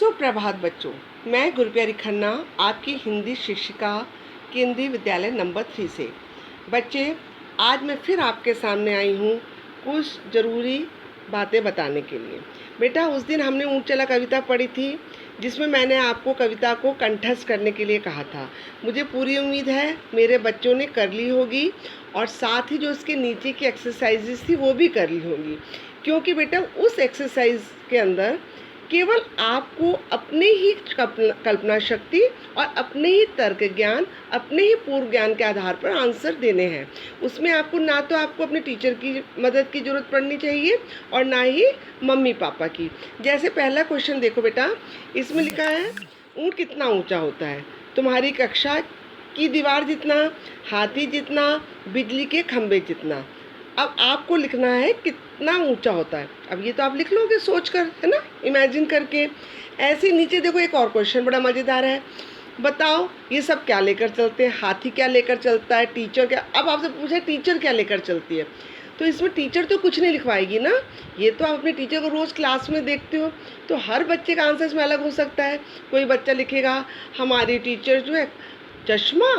सुप्रभात बच्चों, मैं गुरप्यारी खन्ना आपकी हिंदी शिक्षिका केंद्रीय विद्यालय नंबर 3 से। बच्चे, आज मैं फिर आपके सामने आई हूँ कुछ ज़रूरी बातें बताने के लिए। बेटा, उस दिन हमने ऊँट चला कविता पढ़ी थी जिसमें मैंने आपको कविता को कंठस्थ करने के लिए कहा था। मुझे पूरी उम्मीद है मेरे बच्चों ने कर ली होगी और साथ ही जो उसके नीचे की एक्सरसाइजेस थी वो भी कर ली होंगी, क्योंकि बेटा उस एक्सरसाइज के अंदर केवल आपको अपने ही कल्पना शक्ति और अपने ही तर्क ज्ञान, अपने ही पूर्व ज्ञान के आधार पर आंसर देने हैं। उसमें आपको ना तो आपको अपने टीचर की मदद की ज़रूरत पड़नी चाहिए और ना ही मम्मी पापा की। जैसे पहला क्वेश्चन देखो बेटा, इसमें लिखा है ऊँट कितना ऊंचा होता है? तुम्हारी कक्षा की दीवार जितना, हाथी जितना, बिजली के खंभे जितना। अब आपको लिखना है कितना ऊंचा होता है। अब ये तो आप लिख लोगे सोच कर, है ना, इमेजिन करके। ऐसे नीचे देखो एक और क्वेश्चन बड़ा मज़ेदार है। बताओ ये सब क्या लेकर चलते हैं? हाथी क्या लेकर चलता है? टीचर क्या? अब आपसे पूछा टीचर क्या लेकर चलती है, तो इसमें टीचर तो कुछ नहीं लिखवाएगी ना। ये तो आप अपने टीचर को रोज़ क्लास में देखते हो, तो हर बच्चे का आंसर इसमें अलग हो सकता है। कोई बच्चा लिखेगा हमारी टीचर जो है चश्मा,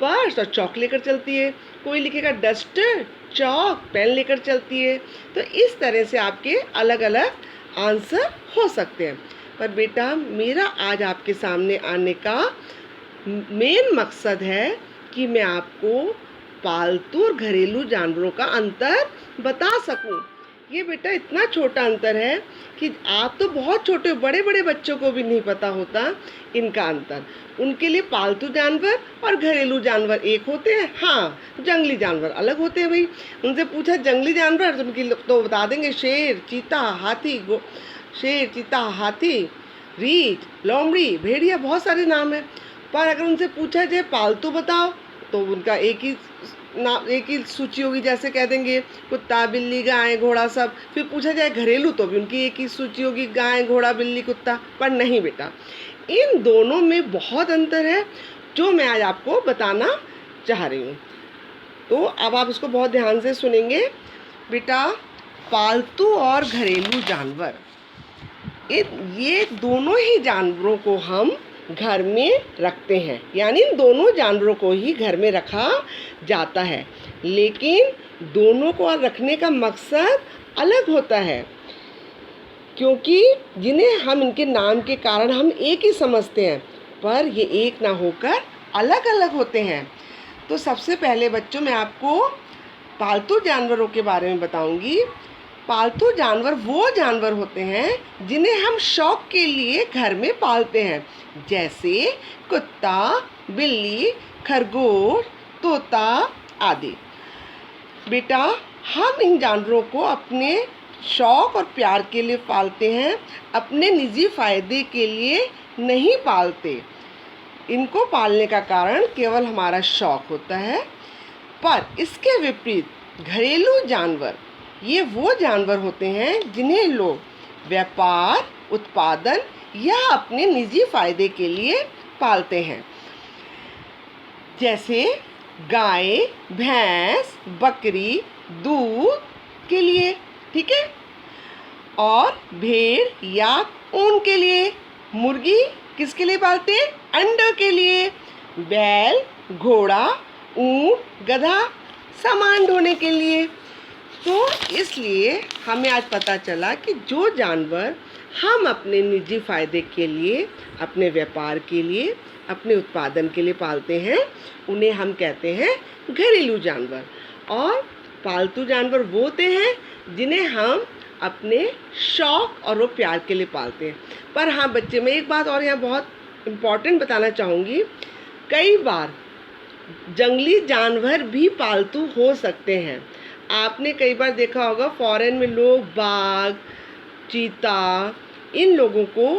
पर्स और चौक लेकर चलती है। कोई लिखेगा डस्टर, चौक, पेन लेकर चलती है। तो इस तरह से आपके अलग अलग आंसर हो सकते हैं। पर बेटा, मेरा आज आपके सामने आने का मेन मकसद है कि मैं आपको पालतू और घरेलू जानवरों का अंतर बता सकूं। ये बेटा इतना छोटा अंतर है कि आप तो बहुत छोटे, बड़े बड़े बच्चों को भी नहीं पता होता इनका अंतर। उनके लिए पालतू जानवर और घरेलू जानवर एक होते हैं। हाँ, जंगली जानवर अलग होते हैं भाई। उनसे पूछा जंगली जानवर तो उनकी तो बता देंगे शेर, चीता, हाथी, शेर, चीता, हाथी, रीछ, लोमड़ी, भेड़िया, बहुत सारे नाम हैं। पर अगर उनसे पूछा जाए पालतू बताओ तो उनका एक ही सूची होगी। जैसे कह देंगे कुत्ता, बिल्ली, गाय, घोड़ा सब। फिर पूछा जाए घरेलू तो भी उनकी एक ही सूची होगी, गाय, घोड़ा, बिल्ली, कुत्ता। पर नहीं बेटा, इन दोनों में बहुत अंतर है जो मैं आज आपको बताना चाह रही हूँ। तो अब आप इसको बहुत ध्यान से सुनेंगे। बेटा, पालतू और घरेलू जानवर, ये दोनों ही जानवरों को हम घर में रखते हैं, यानी इन दोनों जानवरों को ही घर में रखा जाता है। लेकिन दोनों को रखने का मकसद अलग होता है, क्योंकि जिन्हें हम इनके नाम के कारण हम एक ही समझते हैं, पर ये एक ना होकर अलग अलग होते हैं। तो सबसे पहले बच्चों, मैं आपको पालतू जानवरों के बारे में बताऊंगी। पालतू जानवर वो जानवर होते हैं जिन्हें हम शौक के लिए घर में पालते हैं, जैसे कुत्ता, बिल्ली, खरगोश, तोता आदि। बेटा, हम इन जानवरों को अपने शौक और प्यार के लिए पालते हैं, अपने निजी फायदे के लिए नहीं पालते। इनको पालने का कारण केवल हमारा शौक होता है। पर इसके विपरीत घरेलू जानवर, ये वो जानवर होते हैं जिन्हें लोग व्यापार, उत्पादन या अपने निजी फायदे के लिए पालते हैं, जैसे गाय, भैंस, बकरी, दूध के लिए, ठीक है, और भेड़ या ऊन के लिए। मुर्गी किसके लिए पालते हैं? अंडों के लिए। बैल, घोड़ा, ऊंट, गधा सामान ढोने के लिए। तो इसलिए हमें आज पता चला कि जो जानवर हम अपने निजी फायदे के लिए, अपने व्यापार के लिए, अपने उत्पादन के लिए पालते हैं, उन्हें हम कहते हैं घरेलू जानवर। और पालतू जानवर वो होते हैं जिन्हें हम अपने शौक और वो प्यार के लिए पालते हैं। पर हाँ बच्चे, मैं एक बात और यहाँ बहुत इम्पॉर्टेंट बताना चाहूँगी। कई बार जंगली जानवर भी पालतू हो सकते हैं। आपने कई बार देखा होगा फॉरेन में लोग बाघ, चीता, इन लोगों को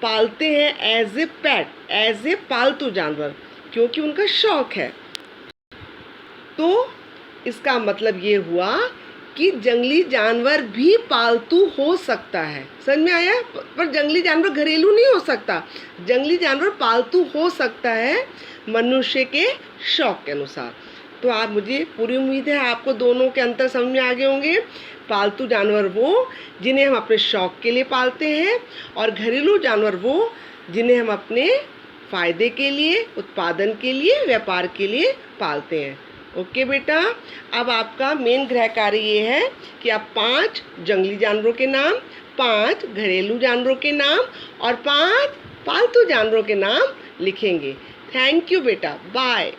पालते हैं as a pet, as a पालतू जानवर, क्योंकि उनका शौक है। तो इसका मतलब ये हुआ कि जंगली जानवर भी पालतू हो सकता है। समझ में आया? पर जंगली जानवर घरेलू नहीं हो सकता। जंगली जानवर पालतू हो सकता है मनुष्य के शौक के अनुसार। तो आप मुझे पूरी उम्मीद है आपको दोनों के अंतर समझ में आ गए होंगे। पालतू जानवर वो जिन्हें हम अपने शौक के लिए पालते हैं, और घरेलू जानवर वो जिन्हें हम अपने फ़ायदे के लिए, उत्पादन के लिए, व्यापार के लिए पालते हैं। ओके बेटा, अब आपका मेन गृह कार्य ये है कि आप 5 जंगली जानवरों के नाम, 5 घरेलू जानवरों के नाम और 5 पालतू जानवरों के नाम लिखेंगे। थैंक यू बेटा, बाय।